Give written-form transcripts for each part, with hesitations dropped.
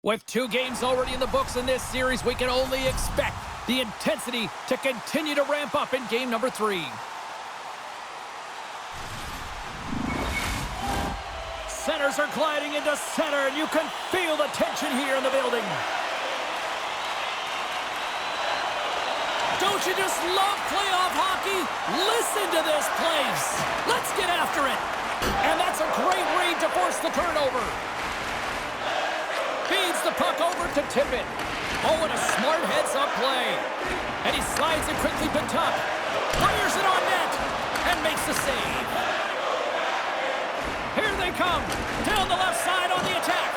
With 2 games already in the books in this series, we can only expect the intensity to continue to ramp up in game number 3. Centers are gliding into center, and you can feel the tension here in the building. Don't you just love playoff hockey? Listen to this place. Let's get after it. And that's a great read to force the turnover. Feeds the puck over to Tippett. Oh, and a smart heads-up play. And he slides it quickly to Tuck. Fires it on net and makes the save. Here they come. Down the left side on the attack.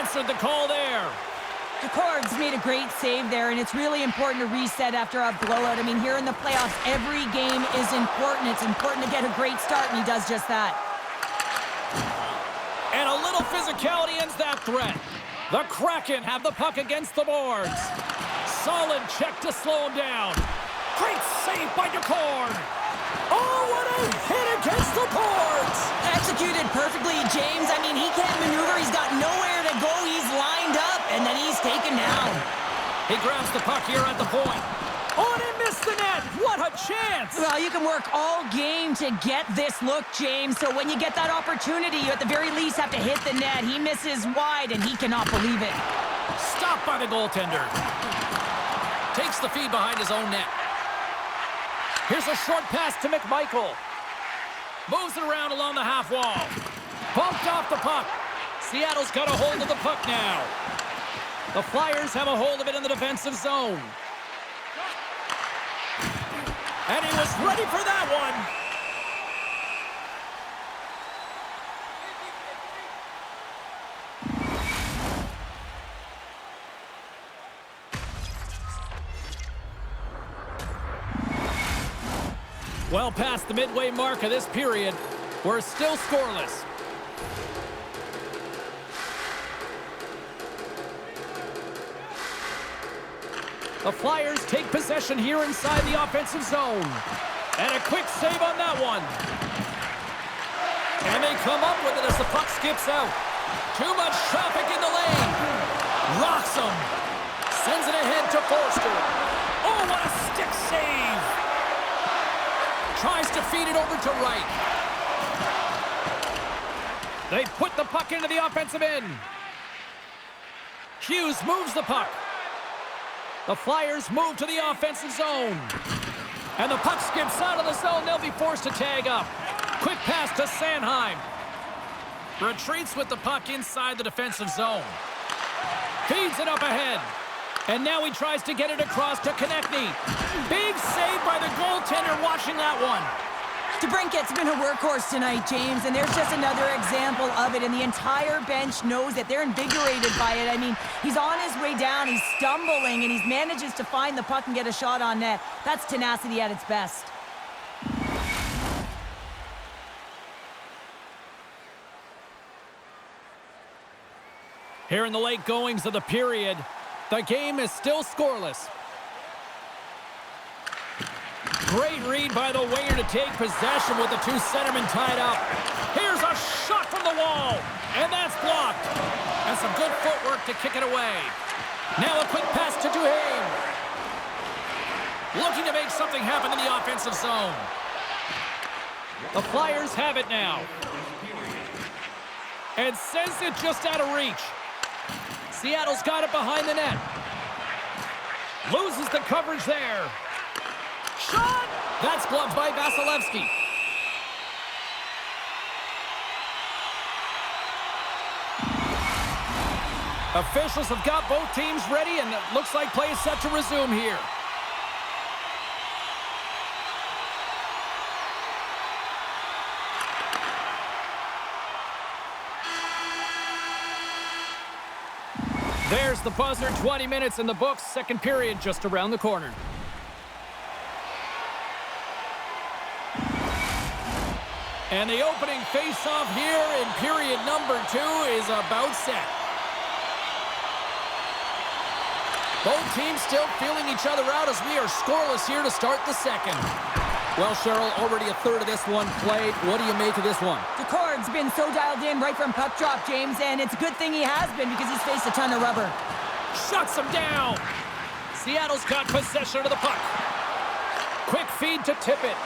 Answered the call there. Decord's made a great save there, and it's really important to reset after a blowout. I mean, here in the playoffs, every game is important. It's important to get a great start, and he does just that. And a little physicality ends that threat. The Kraken have the puck against the boards. Solid check to slow him down. Great save by Decord. Oh, what a hit against the boards! Executed perfectly, James. I mean, he can't maneuver. He's got nowhere to go. He's lined up, and then he's taken down. He grabs the puck here at the point. Oh, and he missed the net. What a chance! Well, you can work all game to get this look, James. So when you get that opportunity, you at the very least have to hit the net. He misses wide, and he cannot believe it. Stopped by the goaltender. Takes the feed behind his own net. Here's a short pass to McMichael. Moves it around along the half wall. Bumped off the puck. Seattle's got a hold of the puck now. The Flyers have a hold of it in the defensive zone. And he was ready for that one. Well past the midway mark of this period, we're still scoreless. The Flyers take possession here inside the offensive zone. And a quick save on that one. And they come up with it as the puck skips out. Too much traffic in the lane. Rocks him. Sends it ahead to Forster. Oh, what a stick save. Tries to feed it over to right. They put the puck into the offensive end. Hughes moves the puck. The Flyers move to the offensive zone. And the puck skips out of the zone. They'll be forced to tag up. Quick pass to Sanheim. Retreats with the puck inside the defensive zone. Feeds it up ahead. And now he tries to get it across to Konechny. Big save by the goaltender watching that one. DeBrincat's been a workhorse tonight, James, and there's just another example of it, and the entire bench knows that they're invigorated by it. I mean, he's on his way down, he's stumbling, and he manages to find the puck and get a shot on net. That's tenacity at its best. Here in the late goings of the period, the game is still scoreless. Great read by the winger to take possession with the 2 centermen tied up. Here's a shot from the wall, and that's blocked. And some good footwork to kick it away. Now a quick pass to Duhaime. Looking to make something happen in the offensive zone. The Flyers have it now. And sends it just out of reach. Seattle's got it behind the net. Loses the coverage there. Shot! That's gloved by Vasilevsky. Officials have got both teams ready, and it looks like play is set to resume here. There's the buzzer. 20 minutes in the books. Second period just around the corner. And the opening face-off here in period number 2 is about set. Both teams still feeling each other out as we are scoreless here to start the second. Well, Cheryl, already a third of this one played. What do you make of this one? Decor Klingberg's been so dialed in right from puck drop, James, and it's a good thing he has been because he's faced a ton of rubber. Shuts him down. Seattle's got possession of the puck. Quick feed to Tippett.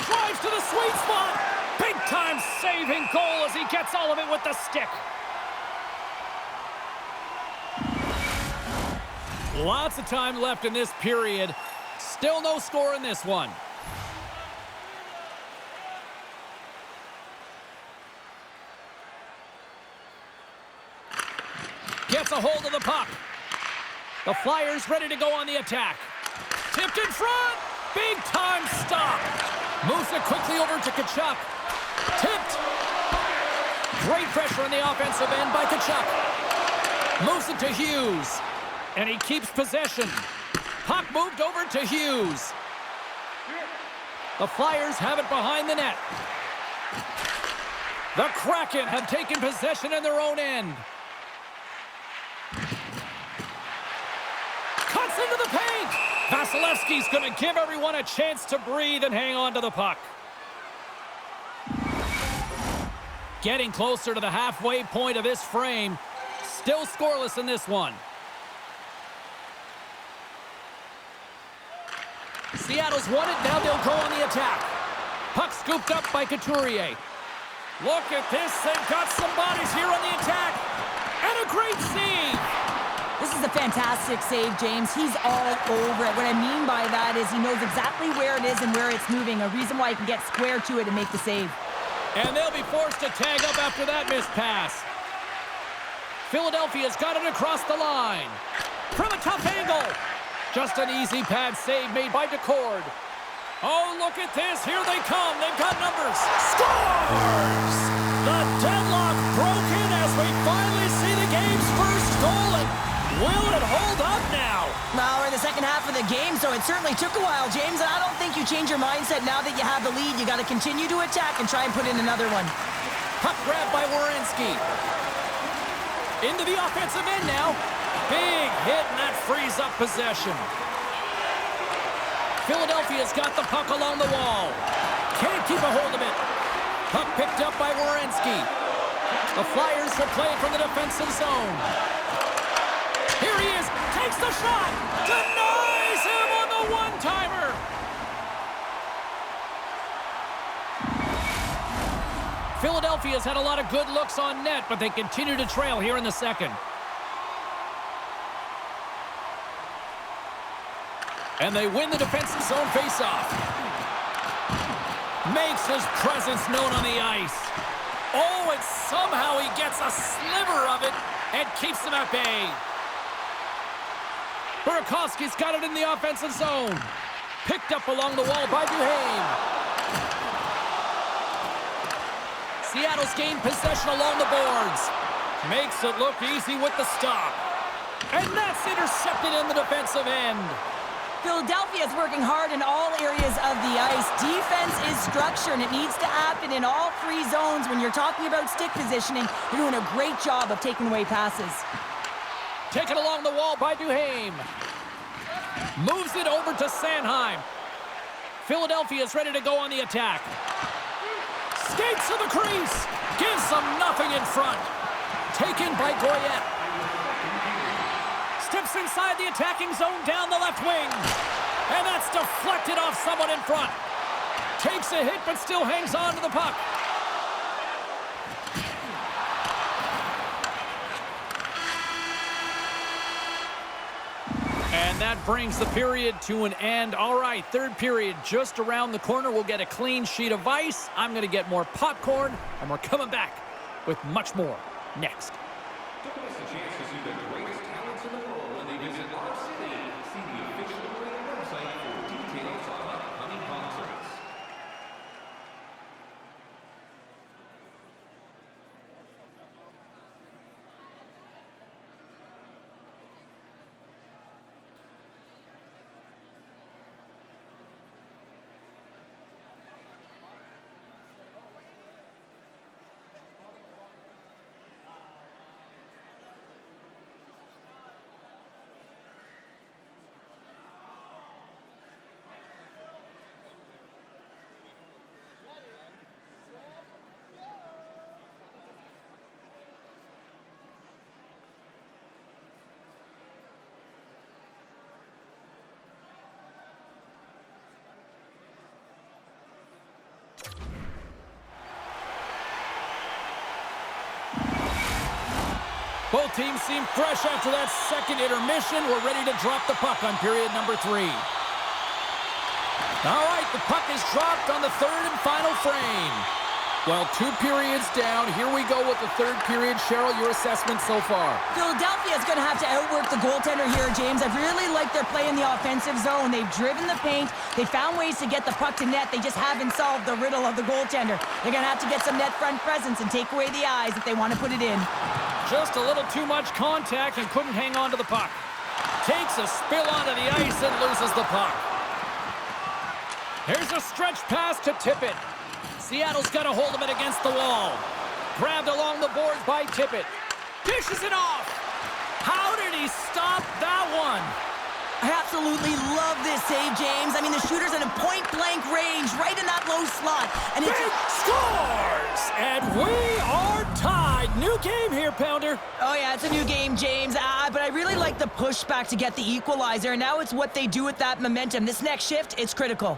Drives to the sweet spot. Big-time saving goal as he gets all of it with the stick. Lots of time left in this period. Still no score in this one. Gets a hold of the puck. The Flyers ready to go on the attack. Tipped in front. Big-time stop. Moves it quickly over to Tkachuk. Tipped. Great pressure on the offensive end by Tkachuk. Moves it to Hughes. And he keeps possession. Puck moved over to Hughes. The Flyers have it behind the net. The Kraken have taken possession in their own end. Cuts into the paint. Vasilevsky's going to give everyone a chance to breathe and hang on to the puck. Getting closer to the halfway point of this frame. Still scoreless in this one. Seattle's won it. Now they'll go on the attack. Puck scooped up by Couturier. Look at this. They've got some bodies here on the attack. And a great save. This is a fantastic save, James. He's all over it. What I mean by that is he knows exactly where it is and where it's moving. A reason why he can get square to it and make the save. And they'll be forced to tag up after that missed pass. Philadelphia's got it across the line. From a tough angle. Just an easy pad save made by Decord. Oh, look at this. Here they come. They've got numbers. Scores! The deadlock broken as we finally see the game's first goal. And will it hold up now? Well, we're in the second half of the game, so it certainly took a while, James. And I don't think you change your mindset now that you have the lead. You got to continue to attack and try and put in another one. Puck grab by Werenski. Into the offensive end now. Big hit, and that frees up possession. Philadelphia's got the puck along the wall. Can't keep a hold of it. Puck picked up by Werenski. The Flyers will play from the defensive zone. Here he is. Takes the shot. Denies him on the one-timer. Philadelphia's had a lot of good looks on net, but they continue to trail here in the second. And they win the defensive zone faceoff. Makes his presence known on the ice. Oh, and somehow he gets a sliver of it and keeps them at bay. Burakovsky's got it in the offensive zone. Picked up along the wall by Duhaime. Seattle's gained possession along the boards. Makes it look easy with the stop. And that's intercepted in the defensive end. Philadelphia is working hard in all areas of the ice. Defense is structure, and it needs to happen in all three zones. When you're talking about stick positioning, they're doing a great job of taking away passes. Taken along the wall by Duhaime. Moves it over to Sanheim. Philadelphia's ready to go on the attack. Skates to the crease. Gives them nothing in front. Taken by Goyette. Steps inside the attacking zone down the left wing. And that's deflected off someone in front. Takes a hit but still hangs on to the puck. And that brings the period to an end. All right, third period just around the corner. We'll get a clean sheet of ice. I'm going to get more popcorn, and we're coming back with much more next. Don't miss a chance to see the greatest talents in the world when they visit our city. See the official website for details on upcoming concerts. Both teams seem fresh after that second intermission. We're ready to drop the puck on period number 3. All right, the puck is dropped on the third and final frame. Well, 2 periods down. Here we go with the third period. Cheryl, your assessment so far? Philadelphia is going to have to outwork the goaltender here, James. I really like their play in the offensive zone. They've driven the paint. They found ways to get the puck to net. They just haven't solved the riddle of the goaltender. They're going to have to get some net front presence and take away the eyes if they want to put it in. Just a little too much contact and couldn't hang on to the puck. Takes a spill onto the ice and loses the puck. Here's a stretch pass to Tippett. Seattle's got a hold of it against the wall. Grabbed along the boards by Tippett. Dishes it off. How did he stop that one? I absolutely love this save, James. I mean, the shooter's in a point-blank range, right in that low slot. And it's scores! And we are tied. New game here, Pounder. Oh, yeah, it's a new game, James. But I really like the pushback to get the equalizer. And now it's what they do with that momentum. This next shift, it's critical.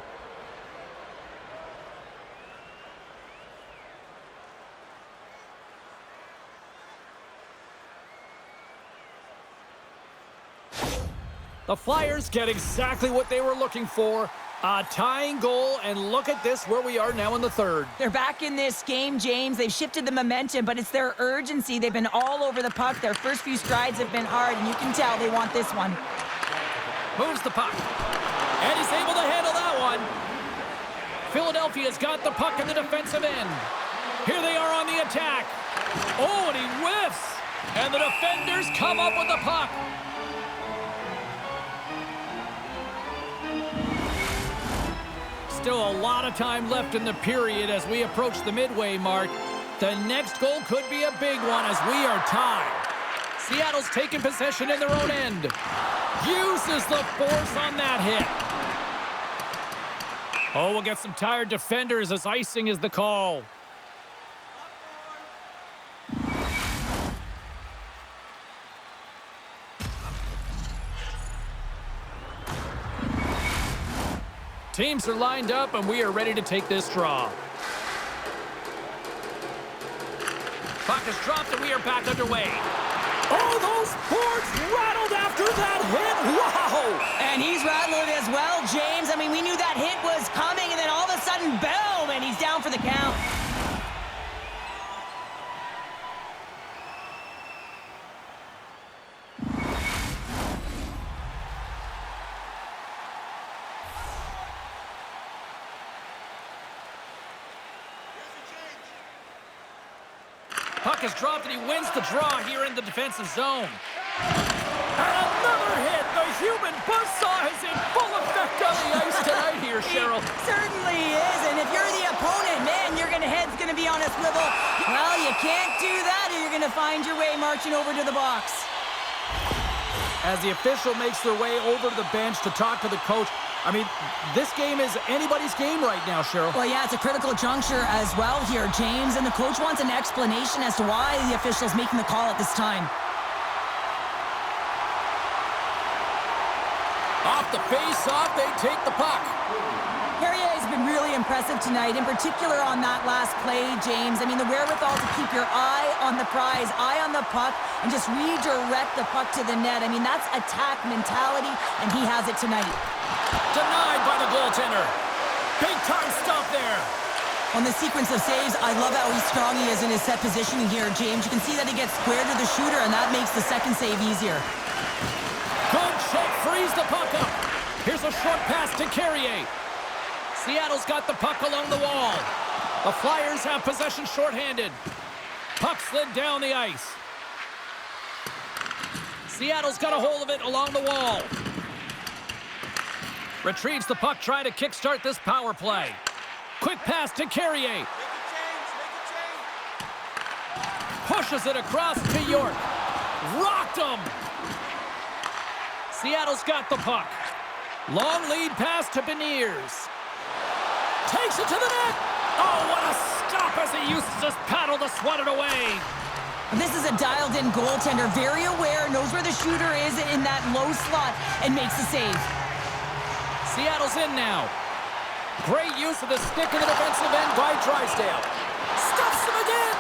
The Flyers get exactly what they were looking for. A tying goal, and look at this, where we are now in the third. They're back in this game, James. They've shifted the momentum, but it's their urgency. They've been all over the puck. Their first few strides have been hard, and you can tell they want this one. Moves the puck. And he's able to handle that one. Philadelphia's got the puck in the defensive end. Here they are on the attack. Oh, and he whiffs. And the defenders come up with the puck. Still a lot of time left in the period as we approach the midway mark. The next goal could be a big one as we are tied. Seattle's taking possession in their own end. Uses the force on that hit. Oh, we'll get some tired defenders as icing is the call. Teams are lined up, and we are ready to take this draw. Puck is dropped, and we are back underway. Oh, those boards rattled after that hit. Wow! And he's rattled as well, James. I mean, we knew that hit was coming, and then all of a sudden, boom, and he's down for the count. Puck is dropped, and he wins the draw here in the defensive zone. And another hit. The human buzzsaw is in full effect on the ice tonight here, Cheryl. It certainly is, and if you're the opponent, man, your head's going to be on a swivel. Well, you can't do that, or you're going to find your way marching over to the box. As the official makes their way over to the bench to talk to the coach, I mean, this game is anybody's game right now, Cheryl. Well, yeah, it's a critical juncture as well here, James, and the coach wants an explanation as to why the official's making the call at this time. Off the face-off, they take the puck. Perrier has been really impressive tonight, in particular on that last play, James. I mean, the wherewithal to keep your eye on the prize, eye on the puck, and just redirect the puck to the net. I mean, that's attack mentality, and he has it tonight. Denied by the goaltender. Big-time stop there. On the sequence of saves, I love how strong he is in his set positioning here, James. You can see that he gets square to the shooter, and that makes the second save easier. Good check, frees the puck up. Here's a short pass to Carrier. Seattle's got the puck along the wall. The Flyers have possession shorthanded. Puck slid down the ice. Seattle's got a hold of it along the wall. Retrieves the puck, trying to kickstart this power play. Quick pass to Carrier. Pushes it across to York. Rocked him. Seattle's got the puck. Long lead pass to Beniers. Takes it to the net. Oh, what a stop as he uses his paddle to swat it away. This is a dialed-in goaltender, very aware, knows where the shooter is in that low slot, and makes the save. Seattle's in now. Great use of the stick in the defensive end by Drysdale. Stuffs him again.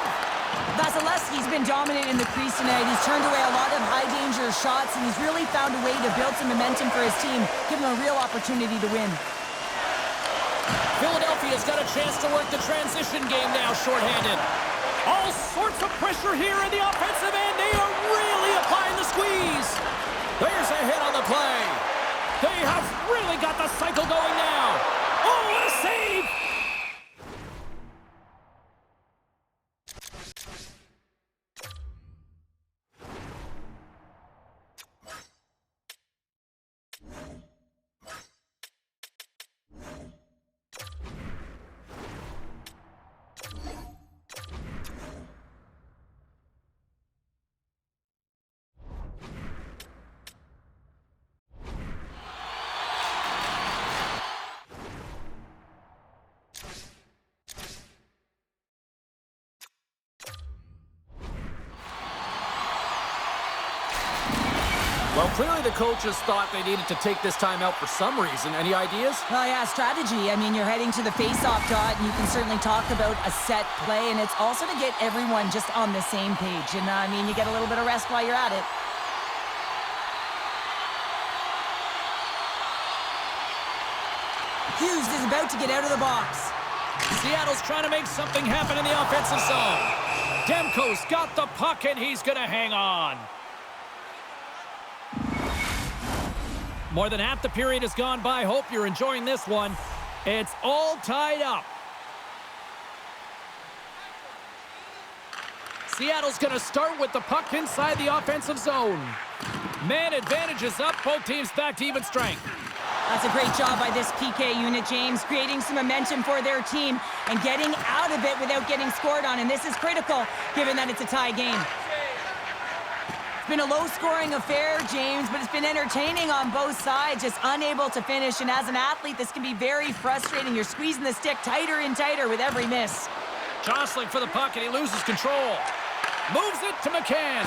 Vasilevsky's been dominant in the crease tonight. He's turned away a lot of high-danger shots, and he's really found a way to build some momentum for his team, give him a real opportunity to win. Philadelphia's got a chance to work the transition game now, shorthanded. All sorts of pressure here in the offensive end. They are really applying the squeeze. There's a hit on the play. They have really got the cycle going now. Oh, what a save! Well, clearly the coaches thought they needed to take this time out for some reason. Any ideas? Oh, yeah, strategy. I mean, you're heading to the face-off dot, and you can certainly talk about a set play, and it's also to get everyone just on the same page. And, I mean, you get a little bit of rest while you're at it. Hughes is about to get out of the box. Seattle's trying to make something happen in the offensive zone. Demko's got the puck, and he's going to hang on. More than half the period has gone by. Hope you're enjoying this one. It's all tied up. Seattle's going to start with the puck inside the offensive zone. Man advantage is up. Both teams back to even strength. That's a great job by this PK unit, James, creating some momentum for their team and getting out of it without getting scored on. And this is critical, given that it's a tie game. It's been a low-scoring affair, James, but it's been entertaining on both sides, just unable to finish. And as an athlete, this can be very frustrating. You're squeezing the stick tighter and tighter with every miss. Jostling for the puck, and he loses control. Moves it to McCann.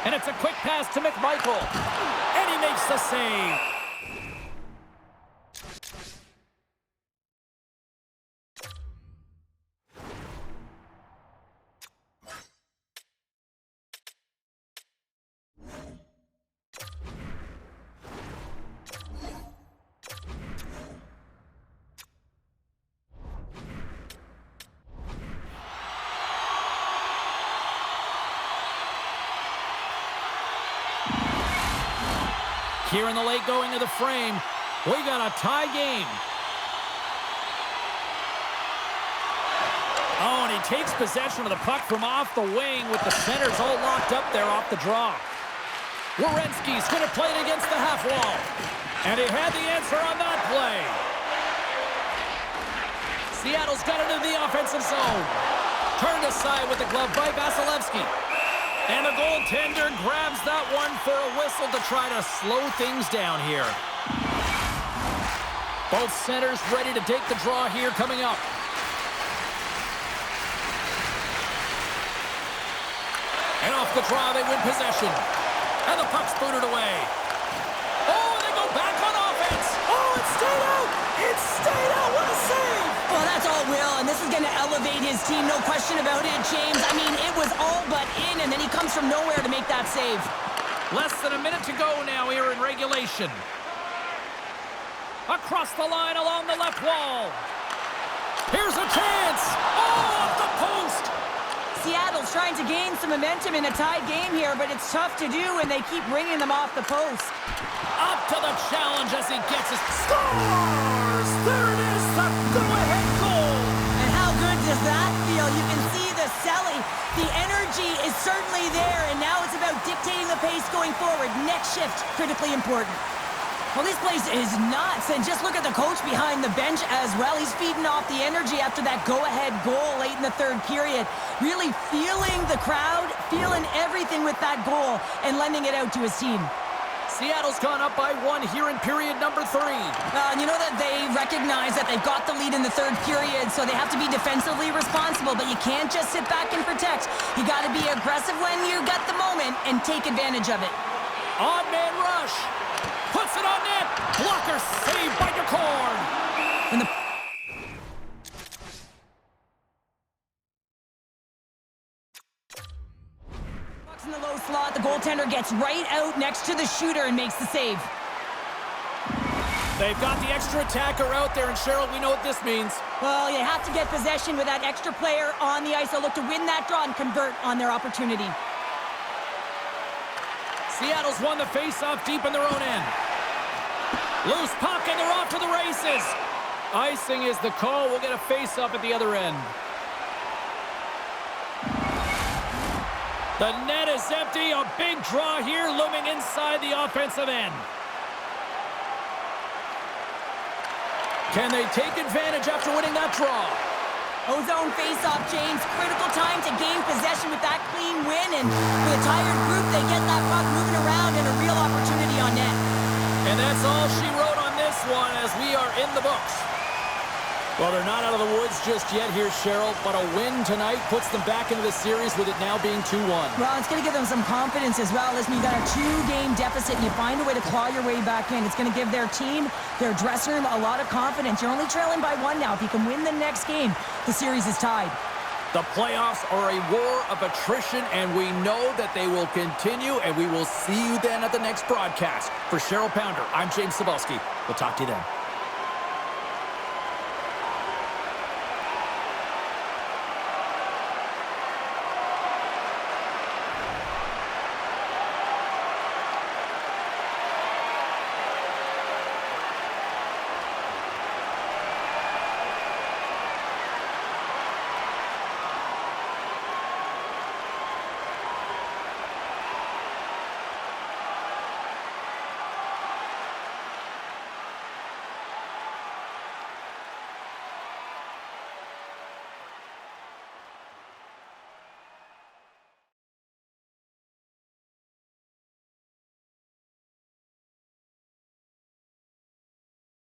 And it's a quick pass to McMichael. And he makes the save. Here in the late going to the frame. We got a tie game. Oh, and he takes possession of the puck from off the wing with the centers all locked up there off the draw. Werenski's going to play it against the half wall. And he had the answer on that play. Seattle's got it into the offensive zone. Turned aside with the glove by Vasilevsky. And the goaltender grabs that one for a whistle to try to slow things down here. Both centers ready to take the draw here coming up. And off the draw, they win possession. And the puck's booted away. Oh, and they go back on offense. Oh, it stayed out. It stayed out. What a save. Well, that's all Will, and this is going to elevate his team, no question about it, James. I mean, it was all but in, and then he comes from nowhere to make that save. Less than a minute to go now here in regulation. Across the line along the left wall. Here's a chance. Oh, off the post. Seattle's trying to gain some momentum in a tied game here, but it's tough to do when they keep bringing them off the post. Up to the challenge as he gets his scores. There it is, the go-ahead goal. And how good does that feel? You can see the selling. The energy is certainly there, and now it's about dictating the pace going forward. Next shift, critically important. Well, this place is nuts, and just look at the coach behind the bench as well. He's feeding off the energy after that go-ahead goal late in the third period. Really feeling the crowd, feeling everything with that goal, and lending it out to his team. Seattle's gone up by 1 here in period number 3. And you know that they recognize that they've got the lead in the third period, so they have to be defensively responsible, but you can't just sit back and protect. You got to be aggressive when you got the moment and take advantage of it. On man rush. Puts it on net. Blocker saved by DeCord. And the goaltender gets right out next to the shooter and makes the save. They've got the extra attacker out there, and Cheryl, we know what this means. Well, you have to get possession with that extra player on the ice. They'll look to win that draw and convert on their opportunity. Seattle's won the face-off deep in their own end. Loose puck, and they're off to the races. Icing is the call. We'll get a face-off at the other end. The net is empty. A big draw here looming inside the offensive end. Can they take advantage after winning that draw? Ozone face-off, James. Critical time to gain possession with that clean win. And with a tired group, they get that puck moving around and a real opportunity on net. And that's all she wrote on this one as we are in the books. Well, they're not out of the woods just yet here, Cheryl, but a win tonight puts them back into the series with it now being 2-1. Well, it's going to give them some confidence as well. Listen, you got a 2-game deficit and you find a way to claw your way back in. It's going to give their team, their dressing room, a lot of confidence. You're only trailing by 1 now. If you can win the next game, the series is tied. The playoffs are a war of attrition, and we know that they will continue, and we will see you then at the next broadcast. For Cheryl Pounder, I'm James Cebulski. We'll talk to you then.